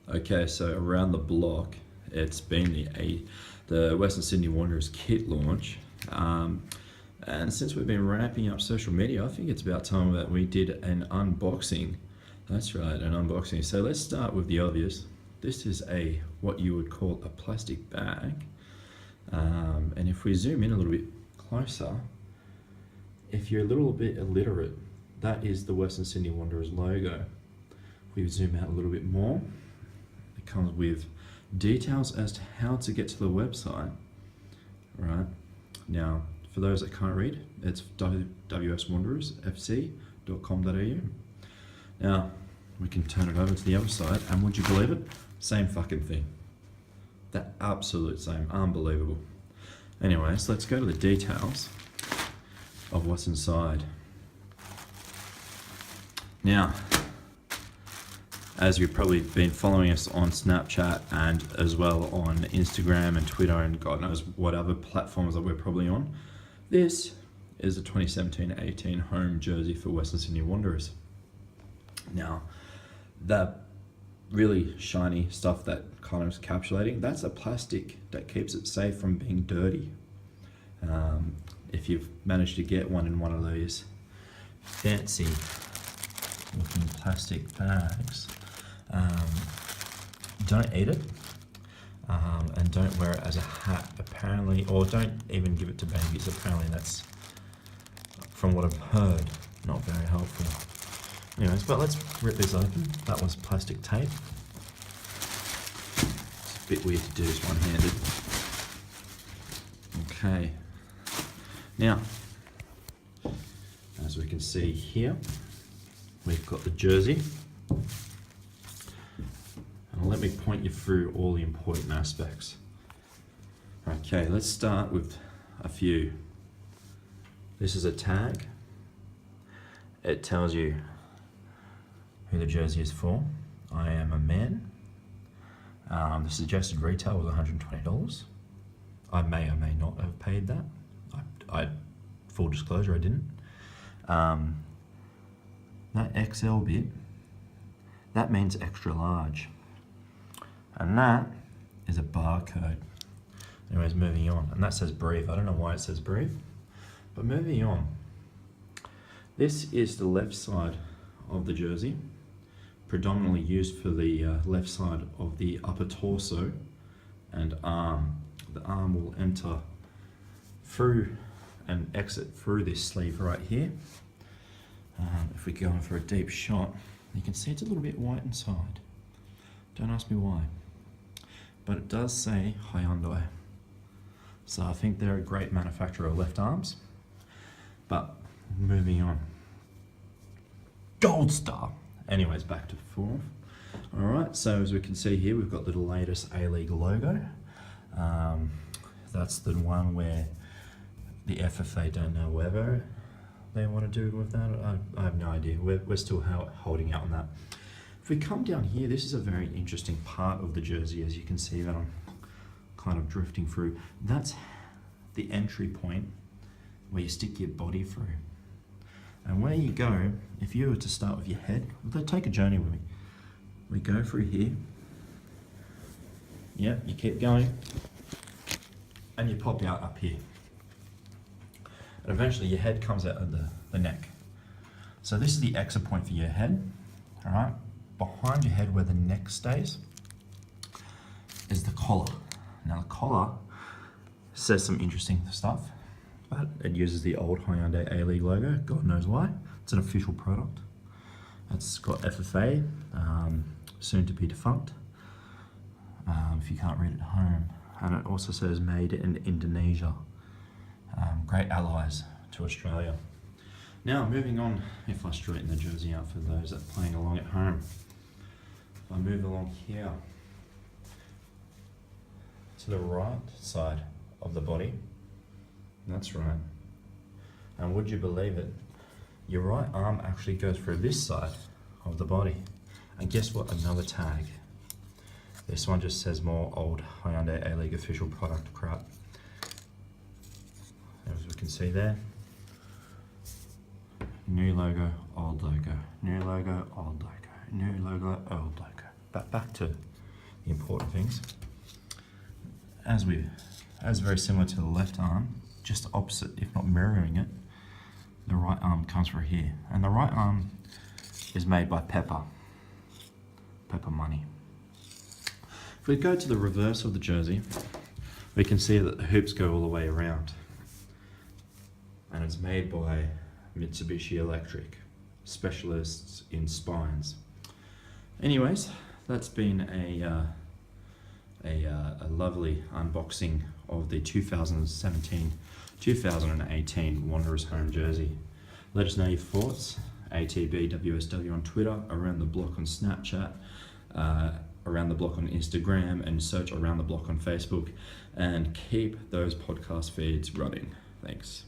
Okay, so around the block, it's been the Western Sydney Wanderers kit launch. And since we've been ramping up social media, I think it's about time that we did an unboxing. That's right, an unboxing. So let's start with the obvious. This is what you would call a plastic bag. And if we zoom in a little bit closer, if you're a little bit illiterate, that is the Western Sydney Wanderers logo. If we zoom out a little bit more, it comes with details as to how to get to the website. Right now, for those that can't read, it's wswanderersfc.com.au. Now, we can turn it over to the other side, and would you believe it? Same fucking thing. The absolute same. Unbelievable. Anyways, let's go to the details of what's inside. Now, as you've probably been following us on Snapchat and as well on Instagram and Twitter and God knows what other platforms that we're probably on, this is a 2017-18 home jersey for Western Sydney Wanderers. Now, that really shiny stuff that kind of is encapsulating, that's a plastic that keeps it safe from being dirty. If you've managed to get one in one of those fancy looking plastic bags, don't eat it, and don't wear it as a hat apparently, or don't even give it to babies. Apparently that's, from what I've heard, not very helpful. Anyways, but let's rip this open. That was plastic tape. It's a bit weird to do this one-handed. Okay. Now, as we can see here, we've got the jersey. And let me point you through all the important aspects. Okay, let's start with a few. This is a tag. It tells you who the jersey is for. I am a man. The suggested retail was $120. I may or may not have paid that. I full disclosure, I didn't. That XL bit, that means extra large. And that is a barcode. Anyways, moving on. And that says breathe. I don't know why it says breathe, but moving on. This is the left side of the jersey, predominantly used for the left side of the upper torso and arm. The arm will enter through and exit through this sleeve right here. If we go in for a deep shot, you can see it's a little bit white inside. Don't ask me why. But it does say Hyundai. So I think they're a great manufacturer of left arms. But moving on. Gold Star. Anyways, back to form. Alright, so as we can see here, we've got the latest A-League logo. That's the one where the FFA don't know whether they want to do with that. I have no idea. We're still holding out on that. If we come down here, this is a very interesting part of the jersey, as you can see that I'm kind of drifting through. That's the entry point where you stick your body through. And where you go, if you were to start with your head, take a journey with me. We go through here. Yeah, you keep going. And you pop out up here. And eventually your head comes out of the neck. So this is the exit point for your head, all right? Behind your head where the neck stays is the collar. Now the collar says some interesting stuff, but it uses the old Hyundai A-League logo, God knows why. It's an official product. It's got FFA, soon to be defunct, if you can't read it at home. And it also says made in Indonesia. Great allies to Australia. Now moving on, if I straighten the jersey out for those that are playing along at home. If I move along here to the right side of the body, that's right. And would you believe it, your right arm actually goes through this side of the body. And guess what, another tag. This one just says more old Hyundai A-League official product crap. As we can see there, new logo, old logo, new logo, old logo, new logo, old logo. Back to important things. As very similar to the left arm, just opposite, if not mirroring it, the right arm comes from here. And the right arm is made by Pepper Money. If we go to the reverse of the jersey, we can see that the hoops go all the way around. And it's made by Mitsubishi Electric, specialists in spines. Anyways, that's been a lovely unboxing of the 2017-2018 Wanderers home jersey. Let us know your thoughts. ATBWSW on Twitter, Around the Block on Snapchat, Around the Block on Instagram, and search Around the Block on Facebook, and keep those podcast feeds running. Thanks.